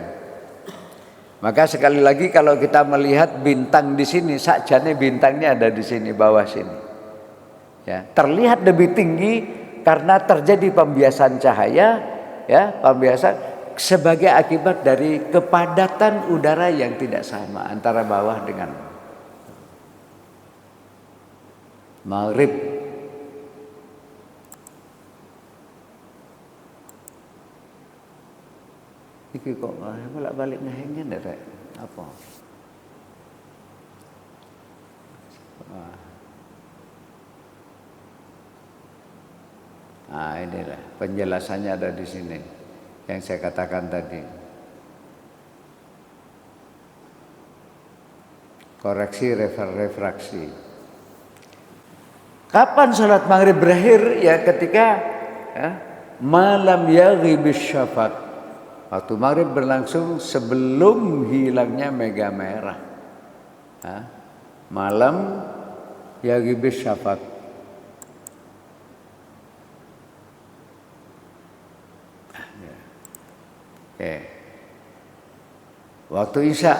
Speaker 1: Maka sekali lagi kalau kita melihat bintang di sini, sakjane bintangnya ada di sini bawah sini. Ya, terlihat lebih tinggi karena terjadi pembiasan cahaya, ya, pembiasan sebagai akibat dari kepadatan udara yang tidak sama antara bawah dengan maghrib. Iki kok bolak-balik ngehengnya ndak rek? Apa? Nah inilah penjelasannya ada di sini yang saya katakan tadi. Koreksi refraksi. Kapan salat maghrib berakhir? Ya ketika malam yaghibis syafaq. Waktu maghrib berlangsung sebelum hilangnya mega merah. Malam yaghibis syafaq. Waktu isya,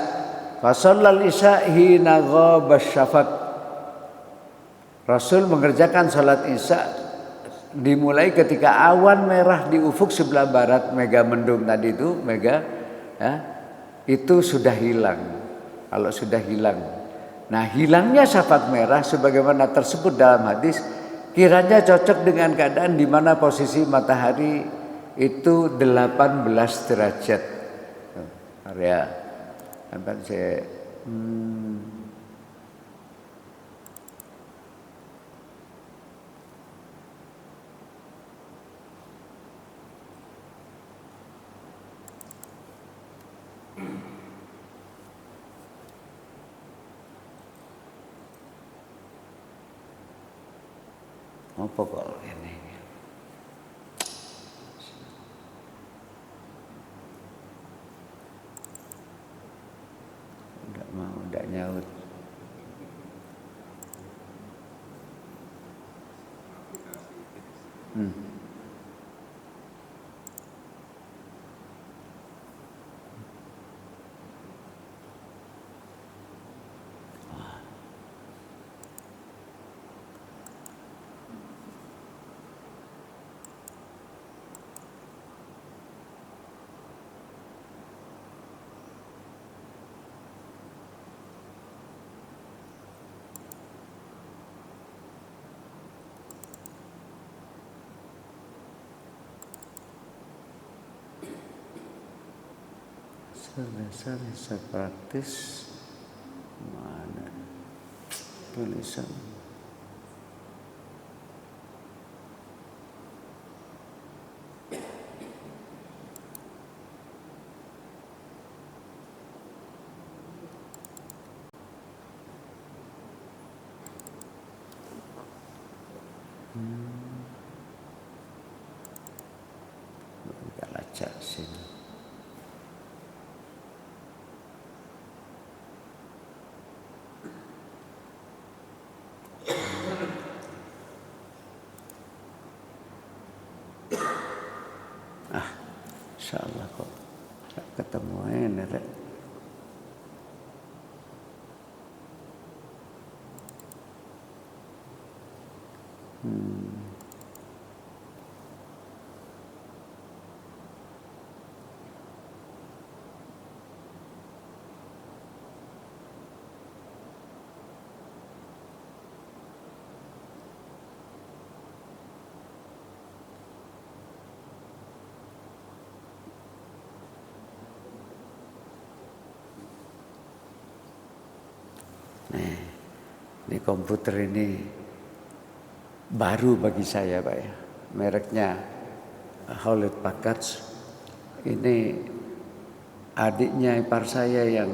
Speaker 1: fasallal isya hina ghabas syafaq. Rasul mengerjakan salat isya dimulai ketika awan merah di ufuk sebelah barat, mega mendung tadi itu, itu sudah hilang. Kalau sudah hilang, nah hilangnya syafaq merah sebagaimana tersebut dalam hadis, kiranya cocok dengan keadaan di mana posisi matahari itu 18 derajat. Area sampai saya apa kok ini? Enggak nyaut. Dasar praktis mana tulisan enggak lacak sini. Insyaallah kok ketemu ini rek. Ini komputer ini baru bagi saya Pak ya. Mereknya Hewlett Packard. Ini adiknya ipar saya yang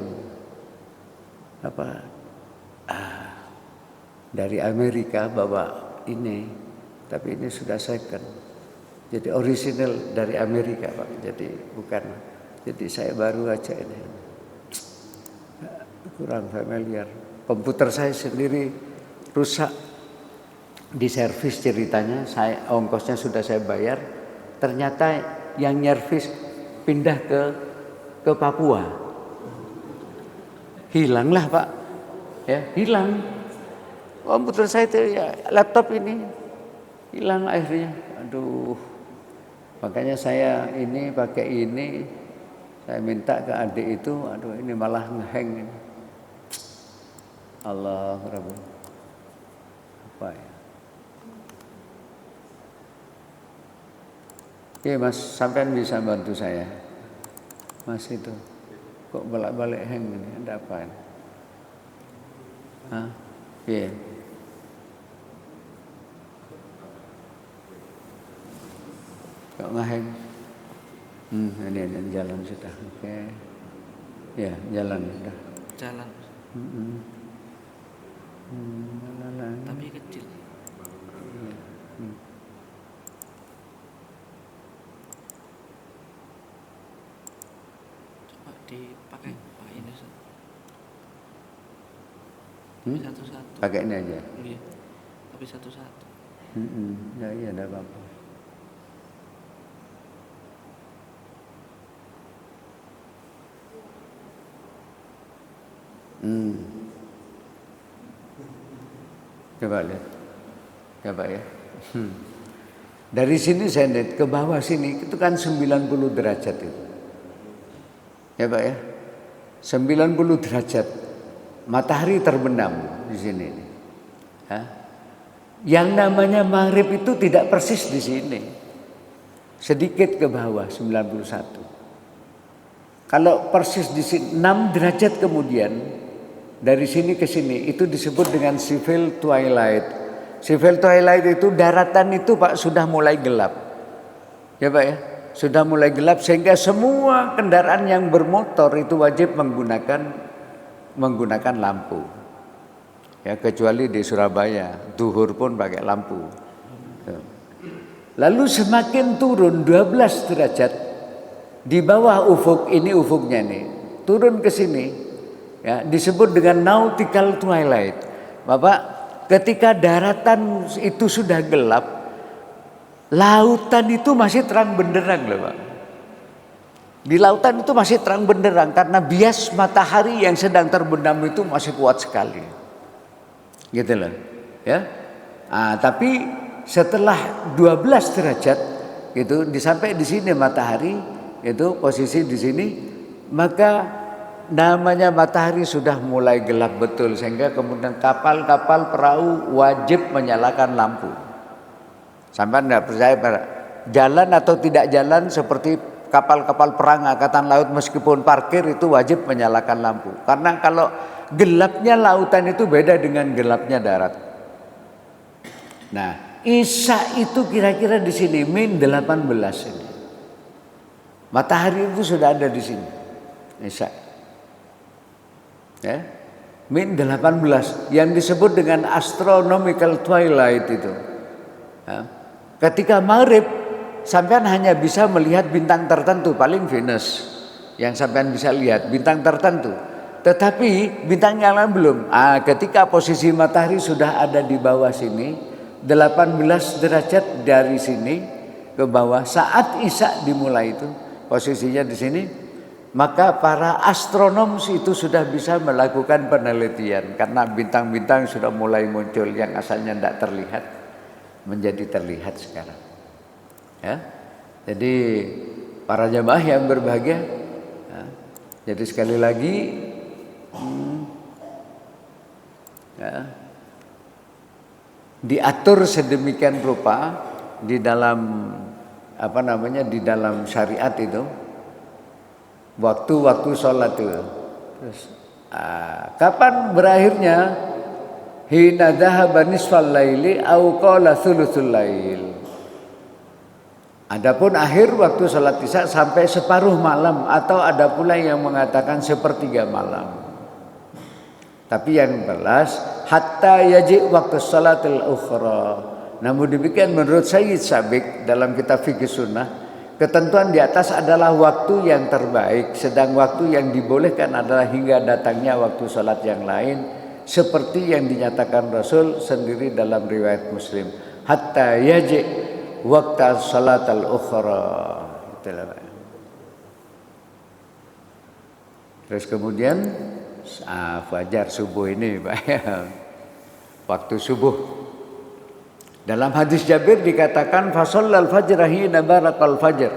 Speaker 1: dari Amerika bawa ini, tapi ini sudah second. Jadi original dari Amerika Pak. Jadi bukan. Jadi saya baru aja ini. Kurang familiar. Komputer saya sendiri rusak di servis ceritanya, saya ongkosnya sudah saya bayar. Ternyata yang nyervis pindah ke Papua. Hilanglah Pak. Ya, hilang. Komputer saya itu ya, laptop ini hilang akhirnya. Aduh. Makanya saya ini pakai ini, saya minta ke adik itu, aduh ini malah ngehang ini. Allah Rabbi. Apa ya? Oke Mas, sampean bisa bantu saya. Mas itu kok balik-balik hang ini, ada apa ini? Hah? Iya. Kok ngehang? Ini jalan sudah. Oke. Ya, jalan sudah.
Speaker 2: Jalan. Tapi kecil. Coba dipakai ini Ustaz. Satu-satu.
Speaker 1: Pakai ini aja.
Speaker 2: Iya. Tapi satu-satu.
Speaker 1: Ya iya, enggak apa-apa. Coba lihat. Coba ya. Dari sini saya lihat ke bawah sini itu kan 90 derajat itu. Ya Pak ya. 90 derajat. Matahari terbenam di sini. Ya. Yang namanya maghrib itu tidak persis di sini. Sedikit ke bawah 91. Kalau persis di sini 6 derajat kemudian dari sini ke sini itu disebut dengan civil twilight. Civil twilight itu daratan itu Pak sudah mulai gelap. Ya Pak ya, sudah mulai gelap sehingga semua kendaraan yang bermotor itu wajib menggunakan lampu. Ya kecuali di Surabaya, zuhur pun pakai lampu. Lalu semakin turun 12 derajat di bawah ufuk, ini ufuknya nih, turun ke sini, ya disebut dengan nautical twilight. Bapak, ketika daratan itu sudah gelap, lautan itu masih terang benderang loh Pak. Di lautan itu masih terang benderang karena bias matahari yang sedang terbenam itu masih kuat sekali. Gitu loh, ya. Tapi setelah 12 derajat itu sampai di sini matahari itu posisi di sini, maka namanya matahari sudah mulai gelap betul sehingga kemudian kapal-kapal perahu wajib menyalakan lampu. Sampai enggak percaya Pak, jalan atau tidak jalan seperti kapal-kapal perang angkatan laut meskipun parkir itu wajib menyalakan lampu. Karena kalau gelapnya lautan itu beda dengan gelapnya darat. Nah, Isya itu kira-kira di sini min 18 ini. Matahari itu sudah ada di sini. Isya. Ya. Min 18 yang disebut dengan astronomical twilight itu. Ya. Ketika maghrib sampean hanya bisa melihat bintang tertentu, paling Venus yang sampean bisa lihat bintang tertentu. Tetapi bintang yang lain belum. Ketika posisi matahari sudah ada di bawah sini, 18 derajat dari sini ke bawah, saat Isya dimulai itu posisinya di sini, maka para astronom itu sudah bisa melakukan penelitian karena bintang-bintang sudah mulai muncul yang asalnya tidak terlihat menjadi terlihat sekarang. Ya, jadi para jamaah yang berbahagia, ya, jadi sekali lagi, ya, diatur sedemikian rupa di dalam di dalam syariat itu waktu-waktu sholat itu. Terus, kapan berakhirnya? Hina dhahaba nisfal laili au qala thuluthul lail. Adapun akhir waktu sholat Isya sampai separuh malam atau ada pula yang mengatakan sepertiga malam. Tapi yang jelas hatta yaji waktu salatil ukhra. Namun demikian menurut Sayyid Sabiq dalam kitab Fikih Sunnah, ketentuan di atas adalah waktu yang terbaik, sedang waktu yang dibolehkan adalah hingga datangnya waktu salat yang lain, seperti yang dinyatakan Rasul sendiri dalam riwayat Muslim. Hatta yaji waktu salatil ukhra. Itulah. Terus kemudian fajar subuh ini Pak, waktu subuh. Dalam hadis Jabir dikatakan fasallal fajr hina barakal fajr.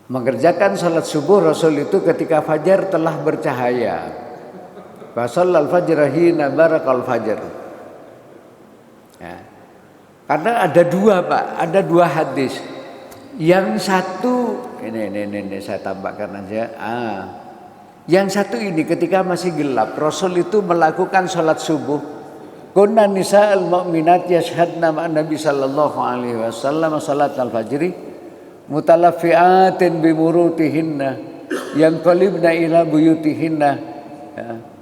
Speaker 1: Mengerjakan salat subuh Rasul itu ketika fajar telah bercahaya. Fasallal fajr hina barakal fajr. Karena ada dua Pak, ada dua hadis. Yang satu ini saya tambahkan aja. Yang satu ini ketika masih gelap, Rasul itu melakukan sholat subuh. Kunna nisa'al mu'minat yashhadna ma'an Nabi sallallahu alaihi wasallam salat al-fajri mutalaffi'atin bimurutihinna yang qalibna ila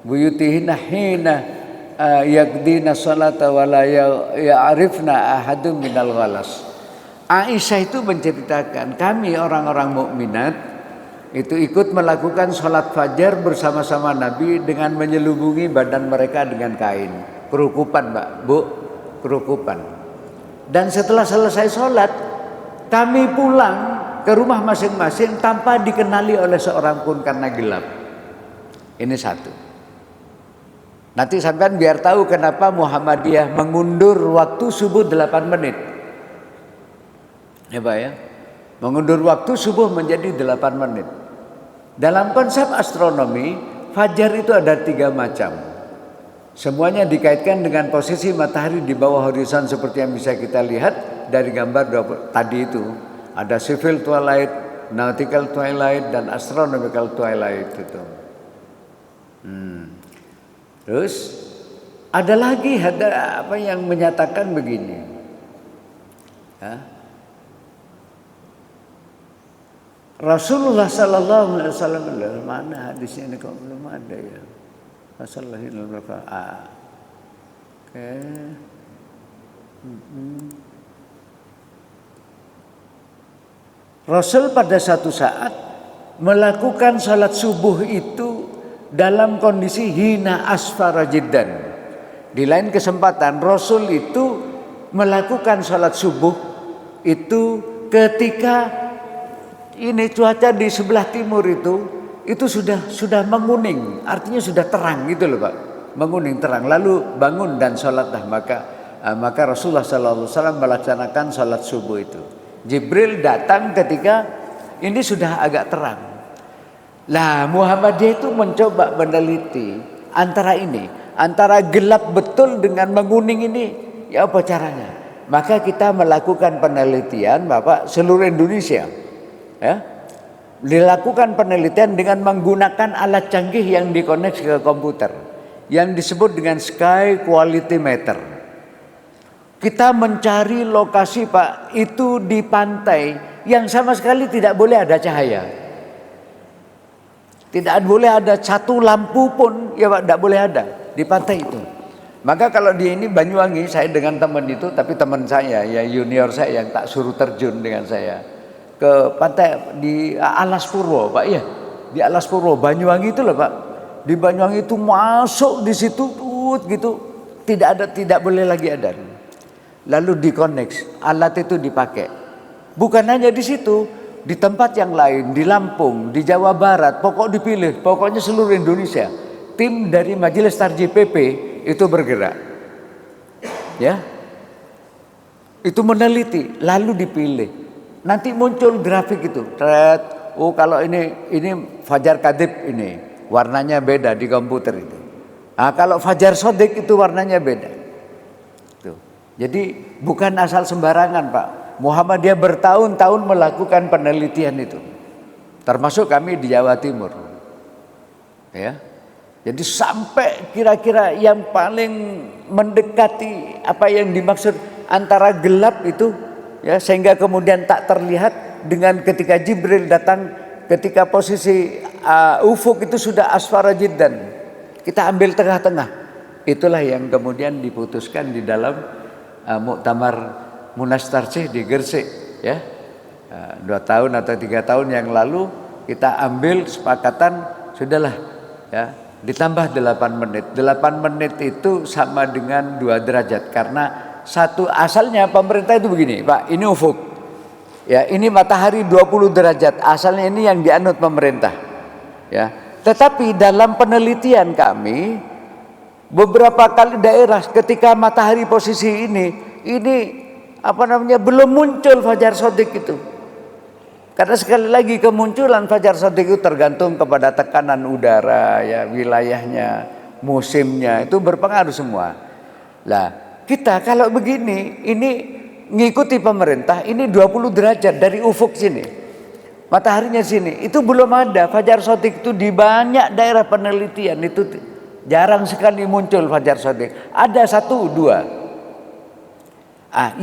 Speaker 1: buyutihinna hina yaqdina sholata wa la ya'rifna ahadum minal ghalas. Aisyah itu menceritakan kami orang-orang mukminat itu ikut melakukan sholat fajar bersama-sama Nabi dengan menyelubungi badan mereka dengan kain. Kerukupan, Mbak, Bu, kerukupan. Dan setelah selesai sholat, kami pulang ke rumah masing-masing tanpa dikenali oleh seorang pun karena gelap. Ini satu. Nanti sampean biar tahu kenapa Muhammadiyah mengundur waktu subuh 8 menit. Ya Pak ya. Mengundur waktu subuh menjadi 8 menit. Dalam konsep astronomi, fajar itu ada 3 macam. Semuanya dikaitkan dengan posisi matahari di bawah horizon seperti yang bisa kita lihat dari gambar tadi itu. Ada civil twilight, nautical twilight, dan astronomical twilight itu. Terus ada lagi apa yang menyatakan begini. Ya. Rasulullah sallallahu alaihi wasallam, mana hadisnya ini kok belum ada ya? Rasulullah Oke. Rasul pada satu saat melakukan salat subuh itu dalam kondisi hina asfara jiddan. Di lain kesempatan Rasul itu melakukan salat subuh itu ketika ini cuaca di sebelah timur itu sudah menguning, artinya sudah terang gitu loh Pak, menguning terang. Lalu bangun dan sholatlah, maka Rasulullah SAW melaksanakan sholat subuh itu. Jibril datang ketika ini sudah agak terang. Lah Muhammadiyah itu mencoba meneliti antara gelap betul dengan menguning ini, ya apa caranya? Maka kita melakukan penelitian Bapak seluruh Indonesia. Ya, dilakukan penelitian dengan menggunakan alat canggih yang dikoneksi ke komputer yang disebut dengan sky quality meter. Kita mencari lokasi Pak itu di pantai yang sama sekali tidak boleh ada cahaya, tidak boleh ada satu lampu pun ya Pak, tidak boleh ada di pantai itu. Maka kalau di ini Banyuwangi, saya dengan teman itu, tapi teman saya ya junior saya yang tak suruh terjun dengan saya ke pantai di Alas Purwo Pak ya, di Alas Purwo Banyuwangi itu loh Pak. Di Banyuwangi itu masuk di situ gitu, tidak boleh lagi ada. Lalu dikoneksi, alat itu dipakai. Bukan hanya di situ, di tempat yang lain, di Lampung, di Jawa Barat, pokoknya seluruh Indonesia. Tim dari Majelis Tarjih PP itu bergerak. Ya. Itu meneliti, lalu dipilih. Nanti muncul grafik itu, oh kalau ini Fajar Kadib ini warnanya beda di komputer itu. Nah, kalau Fajar Sodik itu warnanya beda. Tuh. Jadi bukan asal sembarangan Pak. Muhammadiyah bertahun-tahun melakukan penelitian itu, termasuk kami di Jawa Timur. Ya, jadi sampai kira-kira yang paling mendekati apa yang dimaksud antara gelap itu. Ya, sehingga kemudian tak terlihat dengan ketika Jibril datang ketika posisi ufuk itu sudah asfara jiddan. Kita ambil tengah-tengah. Itulah yang kemudian diputuskan di dalam Muktamar Munas Tarjih di Gresik ya. 2 tahun atau 3 tahun yang lalu kita ambil sepakatan sudahlah ya, ditambah 8 menit. 8 menit itu sama dengan 2 derajat karena asalnya pemerintah itu begini Pak, ini ufuk ya, ini matahari 20 derajat asalnya, ini yang dianut pemerintah ya. Tetapi dalam penelitian kami beberapa kali daerah ketika matahari posisi ini belum muncul Fajar Sodik itu, karena sekali lagi kemunculan Fajar Sodik itu tergantung kepada tekanan udara ya, wilayahnya, musimnya itu berpengaruh semua. Lah kita kalau begini, ini ngikuti pemerintah, ini 20 derajat dari ufuk sini, mataharinya sini, itu belum ada Fajar Sodik itu. Di banyak daerah penelitian itu jarang sekali muncul Fajar Sodik, ada 1-2.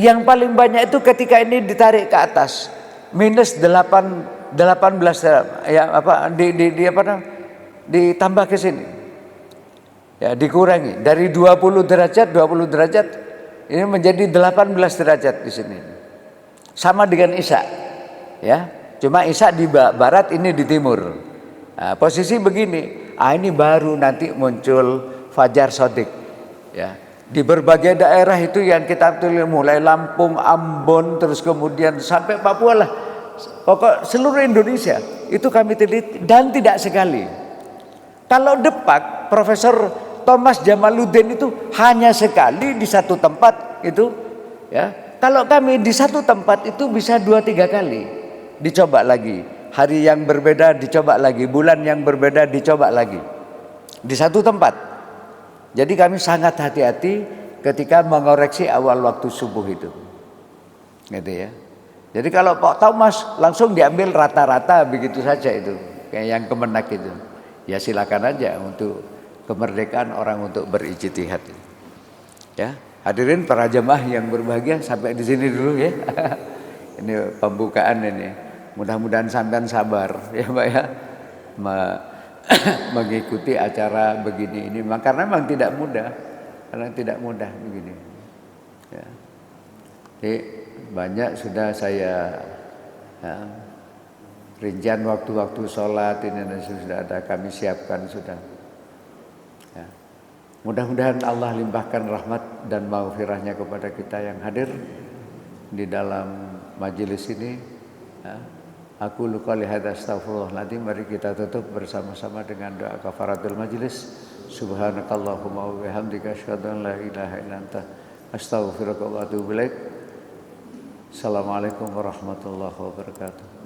Speaker 1: Yang paling banyak itu ketika ini ditarik ke atas minus 18 ya ditambah ke sini. Ya, dikurangi dari 20 derajat ini menjadi 18 derajat di sini. Sama dengan Isya. Ya. Cuma Isya di barat, ini di timur. Nah, posisi begini. Ini baru nanti muncul fajar shadiq. Ya. Di berbagai daerah itu yang kita tulis, mulai Lampung, Ambon, terus kemudian sampai Papua lah. Pokok seluruh Indonesia itu kami teliti dan tidak sekali. Kalau Depak, Profesor Thomas Jamaluddin itu hanya sekali di satu tempat itu, ya. Kalau kami di satu tempat itu bisa 2-3 kali, dicoba lagi. Hari yang berbeda dicoba lagi, bulan yang berbeda dicoba lagi, di satu tempat. Jadi kami sangat hati-hati ketika mengoreksi awal waktu subuh itu, gitu ya. Jadi kalau Pak Thomas langsung diambil rata-rata begitu saja itu, kayak yang Kemenak itu, ya silakan aja untuk kemerdekaan orang untuk berijtihad. Ya, hadirin para jemaah yang berbahagia, sampai di sini dulu ya. Ini pembukaan ini. Mudah-mudahan sampean sabar ya Pak ya. Mengikuti acara begini ini, karena memang tidak mudah, begini. Ya. Jadi banyak sudah saya rincian waktu-waktu sholat ini sudah ada kami siapkan sudah. Ya. Mudah-mudahan Allah limpahkan rahmat dan maghfirahnya kepada kita yang hadir di dalam majelis ini. Ya. Aku luqali hadza astaghfirullah. Nanti mari kita tutup bersama-sama dengan doa kafaratul majelis. Subhanakallahumma wa bihamdika asyhadu an la ilaha illa anta astaghfiruka wa atubu ilaik. Assalamualaikum warahmatullahi wabarakatuh.